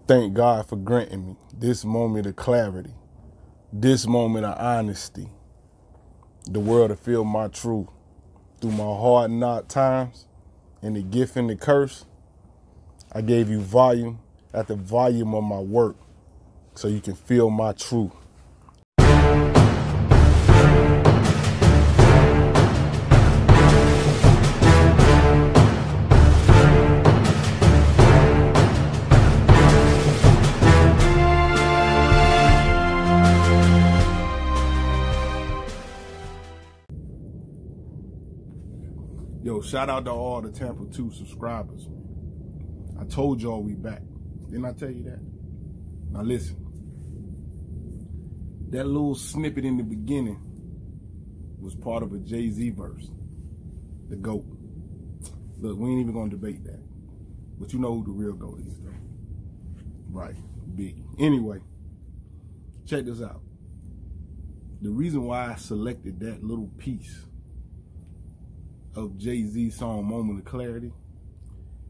Thank God for granting me this moment of clarity, this moment of honesty, the world to feel my truth. Through my hard knock times and the gift and the curse, I gave you volume after volume of my work so you can feel my truth. Yo, shout out to all the Tampa 2 subscribers, man. I told y'all we back. Didn't I tell you that? Now listen. That little snippet in the beginning was part of a Jay-Z verse. The GOAT. Look, we ain't even gonna debate that. But you know who the real GOAT is, though. Right, Biggie. Anyway, check this out. The reason why I selected that little piece of Jay-Z's song Moment of Clarity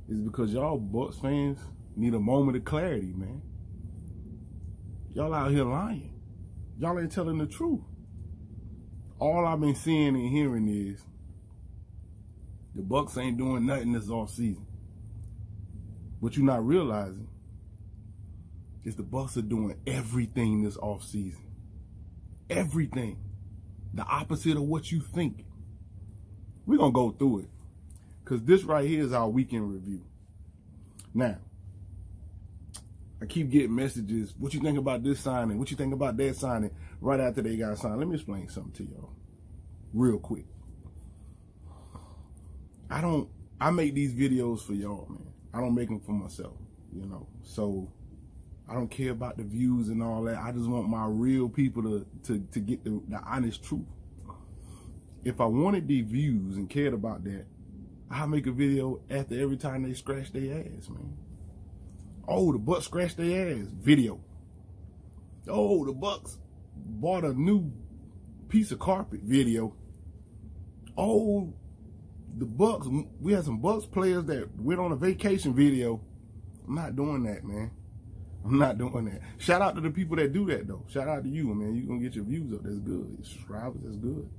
is because y'all Bucs fans need a moment of clarity, man. Y'all out here lying. Y'all ain't telling the truth. All I've been seeing and hearing is the Bucs ain't doing nothing this offseason. What you're not realizing is the Bucs are doing everything this offseason. Everything. The opposite of what you think. We're going to go through it because this right here is our weekend review. Now, I keep getting messages, what you think about this signing? What you think about that signing? Right after they got signed. Let me explain something to y'all real quick. I make these videos for y'all, man. I don't make them for myself, you know. So I don't care about the views and all that. I just want my real people to get the honest truth. If I wanted these views and cared about that, I'd make a video after every time they scratch their ass, man. Oh, the Bucs scratched their ass. Video. Oh, the Bucs bought a new piece of carpet. Video. Oh, the Bucs, we had some Bucs players that went on a vacation. Video. I'm not doing that, man. I'm not doing that. Shout out to the people that do that, though. Shout out to you, man. You're going to get your views up. That's good. Your subscribers, that's good.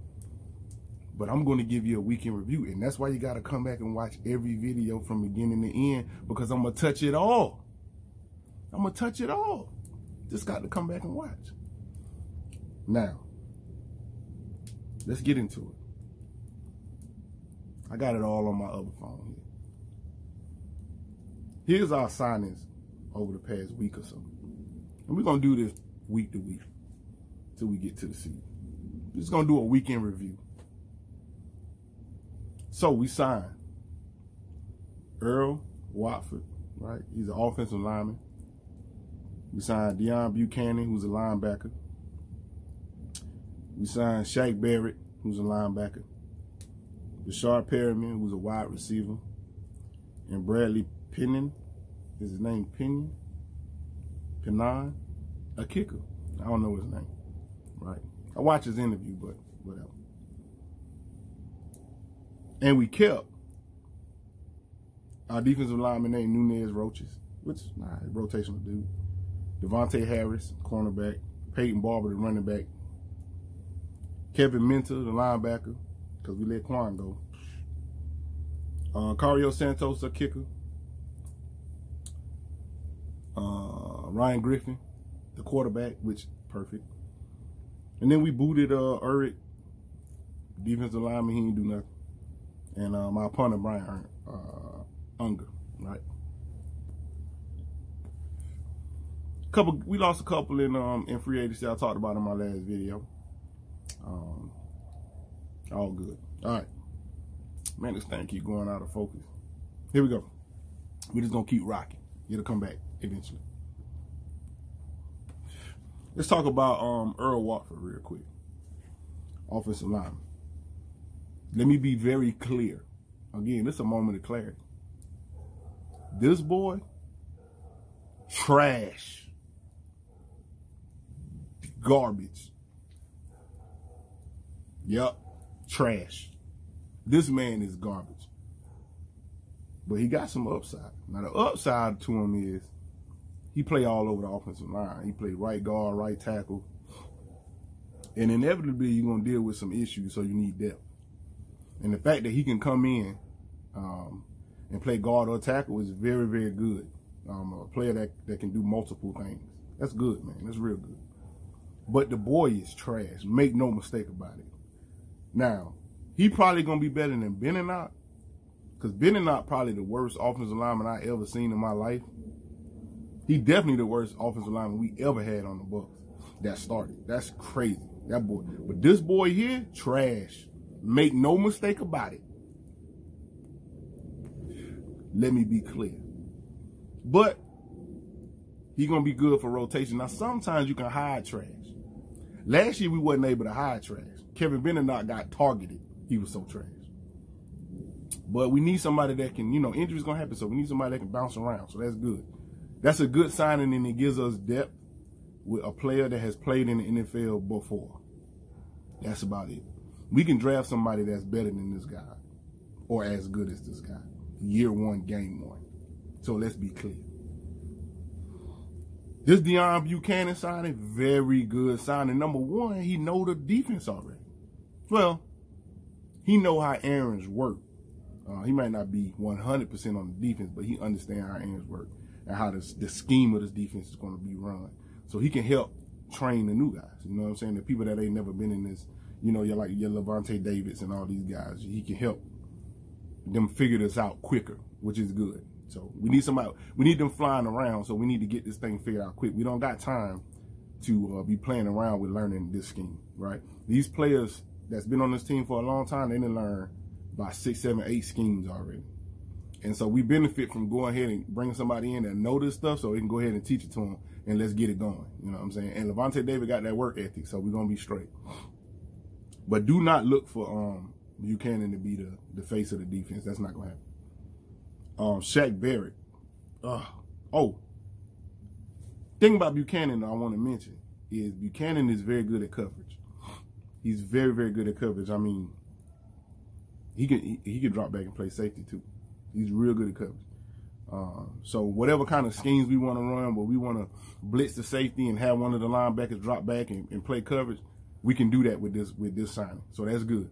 But I'm going to give you a weekend review. And that's why you got to come back and watch every video from beginning to end. Because I'm going to touch it all. I'm going to touch it all. Just got to come back and watch. Now, let's get into it. I got it all on my other phone here. Here's our signings over the past week or so. And we're going to do this week to week till we get to the season. We're just going to do a weekend review. So we signed Earl Watford, right? He's an offensive lineman. We signed Deion Buchanan, who's a linebacker. We signed Shaq Barrett, who's a linebacker. Rashard Perriman, who's a wide receiver. And Bradley Pennon, is his name Pennon? A kicker. I don't know his name, right? I watched his interview, but whatever. And we kept our defensive lineman named Nunez Roaches, which, rotational dude. Devontae Harris, cornerback. Peyton Barber, the running back. Kevin Minter, the linebacker, because we let Quan go. Cario Santos, a kicker. Ryan Griffin, the quarterback, which, perfect. And then we booted Eric, defensive lineman, he didn't do nothing. And my punter, Brian Unger, right? We lost a couple in free agency. I talked about in my last video. All good. All right, man. This thing keep going out of focus. Here we go. We just gonna keep rocking. It'll come back eventually. Let's talk about Earl Watford real quick. Offensive lineman. Let me be very clear. Again, this is a moment of clarity. This boy, trash. Garbage. Yup, trash. This man is garbage. But he got some upside. Now, the upside to him is he play all over the offensive line. He play right guard, right tackle. And inevitably, you're going to deal with some issues, so you need depth. And the fact that he can come in and play guard or tackle is very, very good. A player that can do multiple things. That's good, man. That's real good. But the boy is trash. Make no mistake about it. Now, he probably going to be better than Buccaneers, because Buccaneers probably the worst offensive lineman I ever seen in my life. He definitely the worst offensive lineman we ever had on the Bucs that started. That's crazy. That boy. But this boy here, trash. Make no mistake about it. Let me be clear. But he's going to be good for rotation. Now, sometimes you can hide trash. Last year, we wasn't able to hide trash. Kevin Buccaneers got targeted. He was so trash. But we need somebody that can, you know, injuries going to happen, so we need somebody that can bounce around. So that's good. That's a good signing, and it gives us depth with a player that has played in the NFL before. That's about it. We can draft somebody that's better than this guy or as good as this guy. Year one, game one. So let's be clear. This Deon Buchanan signing, very good signing. Number one, he know the defense already. Well, he know how errands work. He might not be 100% on the defense, but he understands how errands work and how the scheme of this defense is going to be run. So he can help train the new guys. You know what I'm saying? The people that ain't never been in this, you know, you're like your Levante Davids and all these guys. He can help them figure this out quicker, which is good. So we need somebody, we need them flying around, so we need to get this thing figured out quick. We don't got time to be playing around with learning this scheme, right? These players that's been on this team for a long time, they didn't learn about 6, 7, 8 schemes already. And so we benefit from going ahead and bringing somebody in that know this stuff so we can go ahead and teach it to them and let's get it going. You know what I'm saying? And Levante David got that work ethic, so we're going to be straight. But do not look for Buchanan to be the face of the defense. That's not going to happen. Shaq Barrett. Thing about Buchanan I want to mention is Buchanan is very good at coverage. He's very, very good at coverage. I mean, he can drop back and play safety too. He's real good at coverage. So whatever kind of schemes we want to run, where we want to blitz the safety and have one of the linebackers drop back and play coverage, we can do that with this signing. So that's good.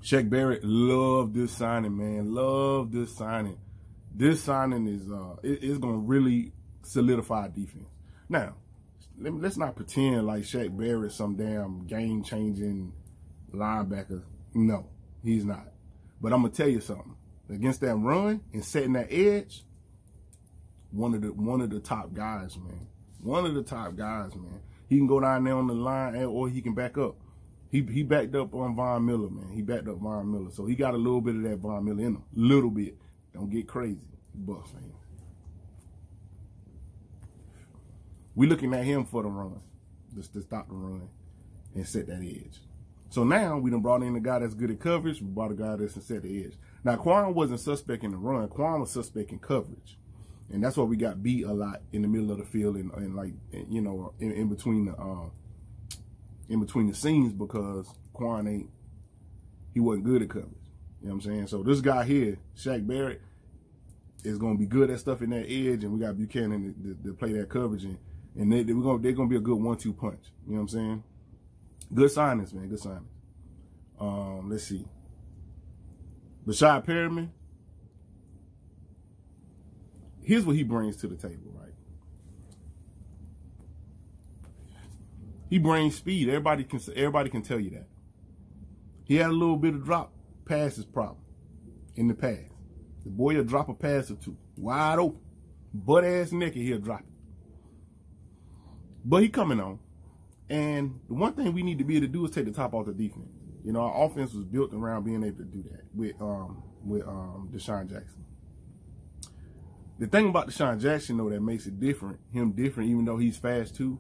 Shaq Barrett, love this signing, man. Love this signing. This signing is it's gonna really solidify defense. Now, let's not pretend like Shaq Barrett's some damn game-changing linebacker. No, he's not. But I'm gonna tell you something. Against that run and setting that edge, one of the top guys, man. One of the top guys, man. He can go down there on the line, or he can back up. He backed up on Von Miller, man. He backed up Von Miller. So he got a little bit of that Von Miller in him. Little bit. Don't get crazy. Bucks fan. We looking at him for the run. Just to stop the run and set that edge. So now we done brought in a guy that's good at coverage. We brought a guy that's set the edge. Now, Quan wasn't suspect in the run. Quan was suspect in coverage. And that's why we got beat a lot in the middle of the field and like, you know, in between the scenes, because Quan he wasn't good at coverage. You know what I'm saying? So this guy here, Shaq Barrett, is going to be good at stuff in that edge, and we got Buchanan to play that coverage, and they're going to be a good 1-2 punch. You know what I'm saying? Good signings, man. Good signings. Let's see. Shaq Barrett, here's what he brings to the table, right? He brings speed. Everybody can tell you that. He had a little bit of drop passes problem in the past. The boy will drop a pass or two, wide open, butt ass naked. He'll drop it. But he coming on, and the one thing we need to be able to do is take the top off the defense. You know, our offense was built around being able to do that with Deshaun Jackson. The thing about Deshaun Jackson, though, that makes it different, even though he's fast too,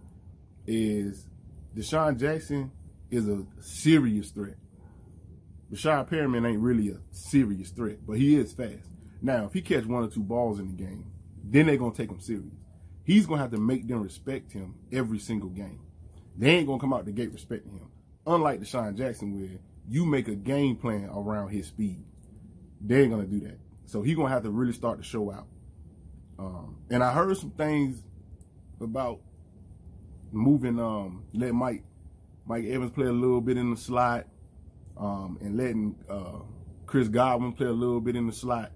is Deshaun Jackson is a serious threat. Rashad Perriman ain't really a serious threat, but he is fast. Now, if he catch 1 or 2 balls in the game, then they're going to take him serious. He's going to have to make them respect him every single game. They ain't going to come out the gate respecting him. Unlike Deshaun Jackson, where you make a game plan around his speed. They ain't going to do that. So he's going to have to really start to show out. And I heard some things about moving, letting Mike Evans play a little bit in the slot, and letting Chris Godwin play a little bit in the slot.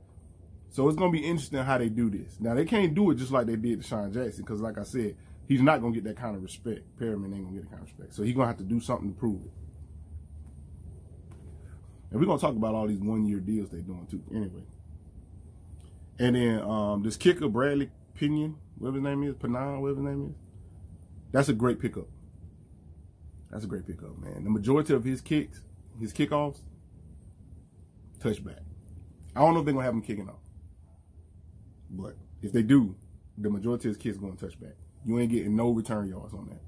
So it's going to be interesting how they do this. Now, they can't do it just like they did to Sean Jackson, because like I said, he's not going to get that kind of respect. Perriman ain't going to get that kind of respect. So he's going to have to do something to prove it. And we're going to talk about all these one-year deals they're doing, too. Anyway. And then this kicker, Bradley Pinion, whatever his name is, Pinon, whatever his name is. That's a great pickup. That's a great pickup, man. The majority of his kicks, his kickoffs, touchback. I don't know if they're going to have him kicking off. But if they do, the majority of his kicks going touchback. You ain't getting no return yards on that.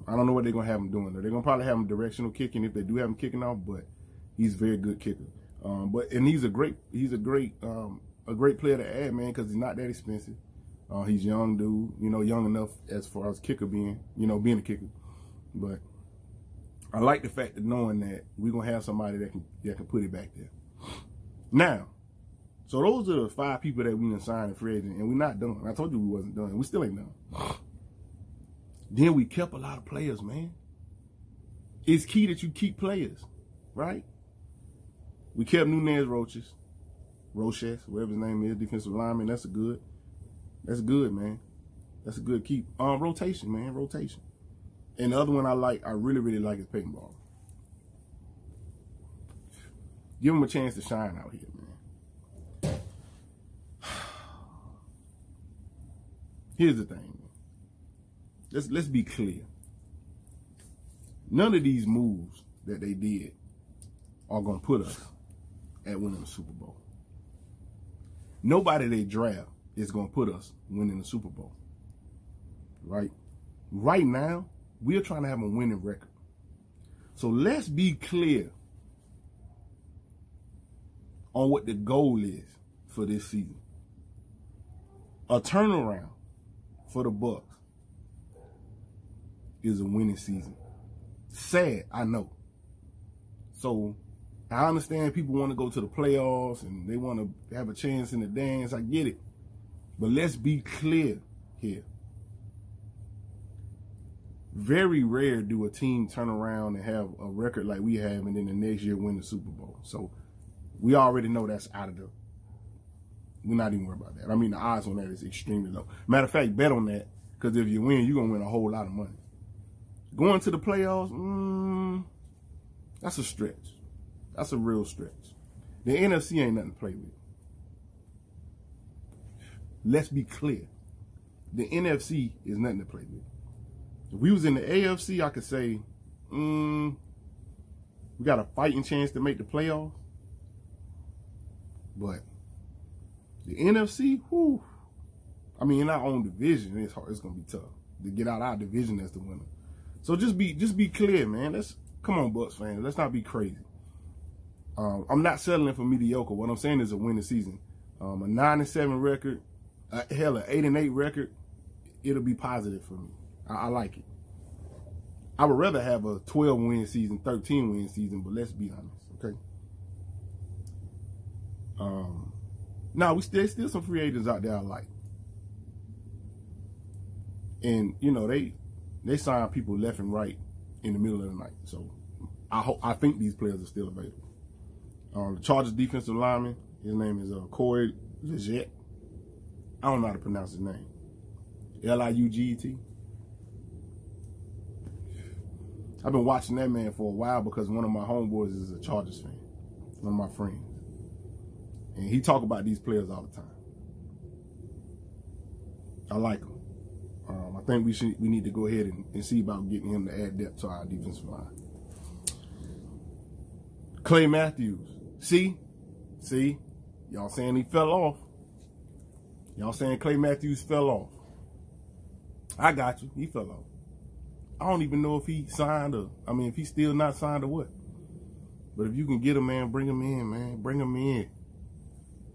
I don't know what they're going to have him doing. They're going to probably have him directional kicking if they do have him kicking off, but he's a very good kicker. And he's a great player to add, man, because he's not that expensive. He's young dude, you know, young enough as far as kicker being, you know, being a kicker. But I like the fact of knowing that we're gonna have somebody that can put it back there. Now, so those are the 5 people that we done signed in free agent, and we're not done. I told you we wasn't done. We still ain't done. Then we kept a lot of players, man. It's key that you keep players, right? We kept Nunez Roches, whatever his name is, defensive lineman. That's good, man. That's a good keep. Rotation, man, rotation. And the other one I really, really like is Peyton Barber. Give him a chance to shine out here, man. Here's the thing, man. Let's be clear. None of these moves that they did are going to put us at winning the Super Bowl. Nobody they draft is going to put us winning the Super Bowl. Right? Right now, we're trying to have a winning record. So let's be clear on what the goal is for this season. A turnaround for the Bucs is a winning season. Sad, I know. So I understand people want to go to the playoffs and they want to have a chance in the dance. I get it. But let's be clear here. Very rare do a team turn around and have a record like we have and then the next year win the Super Bowl. So we already know that's out of the, we're not even worried about that. I mean, the odds on that is extremely low. Matter of fact, bet on that, because if you win, you're going to win a whole lot of money. Going to the playoffs, that's a stretch. That's a real stretch. The NFC ain't nothing to play with. Let's be clear. The NFC is nothing to play with. If we was in the AFC, I could say, we got a fighting chance to make the playoffs. But the NFC, whew, I mean, in our own division, it's hard. It's gonna be tough to get out our division as the winner. So just be clear, man. Come on, Bucs fans. Let's not be crazy. I'm not settling for mediocre. What I'm saying is a winning season. A 9-7 record, hell, an 8-8 record. It'll be positive for me. I like it. I would rather have a 12-win season, 13-win season, but let's be honest, okay? Now, there's still some free agents out there I like. And, you know, they sign people left and right in the middle of the night. So I think these players are still available. The Chargers defensive lineman, his name is Corey Liuget. I don't know how to pronounce his name. Liuget. I've been watching that man for a while because one of my homeboys is a Chargers fan, one of my friends. And he talk about these players all the time. I like them. I think we need to go ahead and see about getting him to add depth to our defensive line. Clay Matthews. See? Y'all saying he fell off. Y'all saying Clay Matthews fell off. I got you. He fell off. I don't even know if he signed if he's still not signed or what. But if you can get him, man, bring him in, man. Bring him in.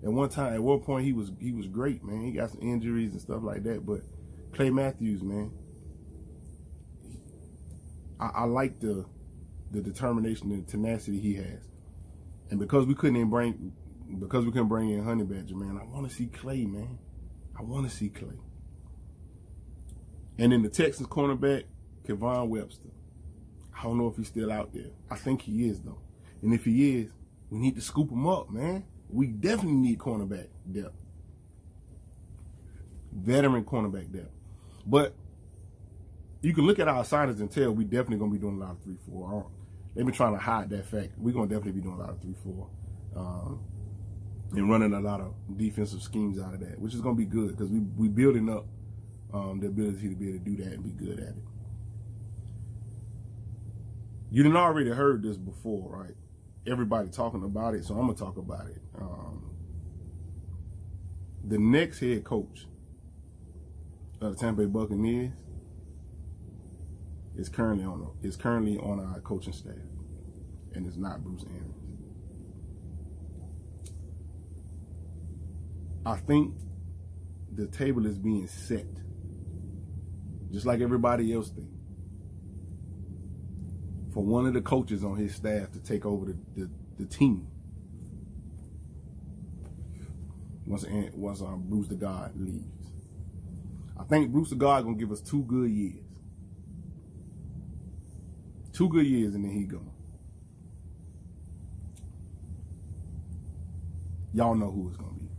At one point, he was great, man. He got some injuries and stuff like that. But Clay Matthews, man, I like the determination and tenacity he has. And because we couldn't bring in Honey Badger, man, I want to see Clay, man. I want to see Clay. And then the Texans cornerback, Kevon Webster. I don't know if he's still out there. I think he is, though. And if he is, we need to scoop him up, man. We definitely need cornerback depth. Veteran cornerback depth. But you can look at our signings and tell we definitely going to be doing a lot of 3-4. They've been trying to hide that fact. We're going to definitely be doing a lot of 3-4. And running a lot of defensive schemes out of that, which is going to be good because we building up the ability to be able to do that and be good at it. You done already heard this before, right? Everybody talking about it, so I'm going to talk about it. The next head coach of the Tampa Bay Buccaneers is currently on our coaching staff, and it's not Bruce Arians. I think the table is being set, just like everybody else thinks, for one of the coaches on his staff to take over the team once Bruce the God leaves. I think Bruce the God gonna give us 2 good years. 2 good years and then he gone. Y'all know who it's gonna be.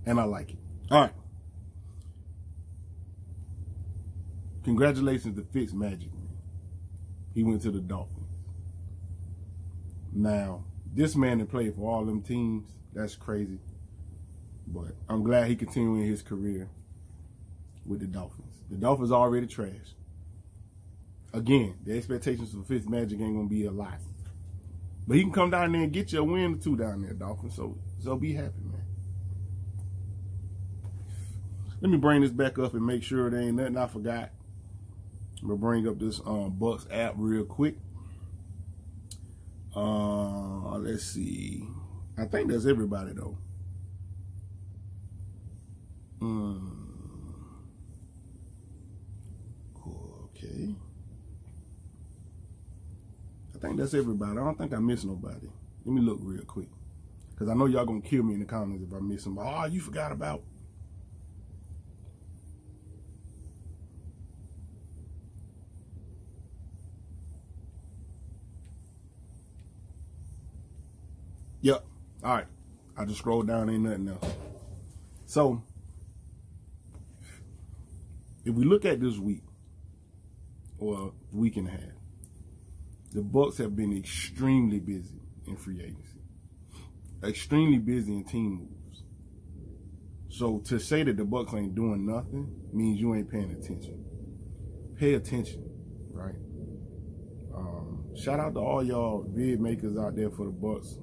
And I like it. All right. Congratulations to Fitzmagic, man. He went to the Dolphins. Now, this man that played for all them teams, that's crazy. But I'm glad he continuing his career with the Dolphins. The Dolphins are already trash. Again, the expectations for Fitzmagic ain't going to be a lot. But he can come down there and get you a win or 2 down there, Dolphins. So be happy, man. Let me bring this back up and make sure there ain't nothing I forgot. I'm going to bring up this Bucks app real quick. Let's see. I think that's everybody, though. Okay. I think that's everybody. I don't think I missed nobody. Let me look real quick. Because I know y'all going to kill me in the comments if I miss somebody. Oh, you forgot about. Yep. All right. I just scrolled down. Ain't nothing else. So, if we look at this week, or week and a half, the Bucks have been extremely busy in free agency. Extremely busy in team moves. So, to say that the Bucks ain't doing nothing means you ain't paying attention. Pay attention, right? Shout out to all y'all vid makers out there for the Bucks.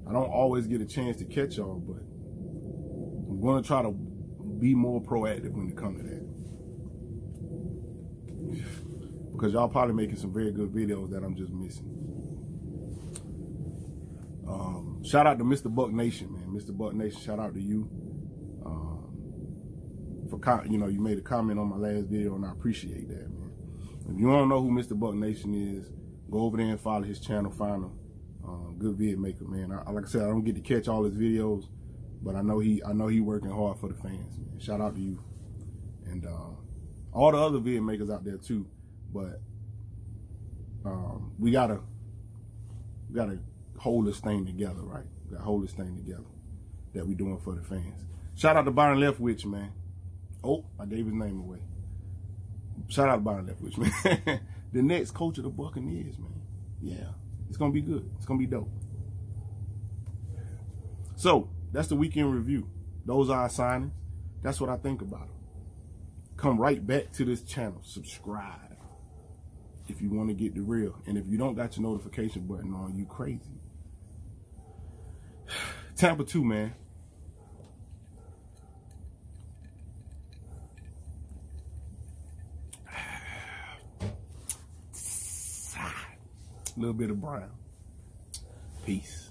I don't always get a chance to catch y'all, but I'm going to try to be more proactive when it comes to that. Because y'all probably making some very good videos that I'm just missing. Shout out to Mr. Buck Nation, man. Mr. Buck Nation, shout out to you. You made a comment on my last video, and I appreciate that, man. If you don't know who Mr. Buck Nation is, go over there and follow his channel, find him. Good vid maker, man. Like I said, I don't get to catch all his videos, but I know he working hard for the fans, man. Shout out to you. And all the other vid makers out there too. But we gotta hold this thing together, right? We gotta hold this thing together that we doing for the fans. Shout out to Byron Leftwich, man. Oh, I gave his name away. Shout out to Byron Leftwich, man. The next coach of the Buccaneers, man. Yeah. It's going to be good. It's going to be dope. So, that's the weekend review. Those are our signings. That's what I think about them. Come right back to this channel. Subscribe if you want to get the real. And if you don't got your notification button on, you crazy. Tampa 2, man. A little bit of brown. Peace.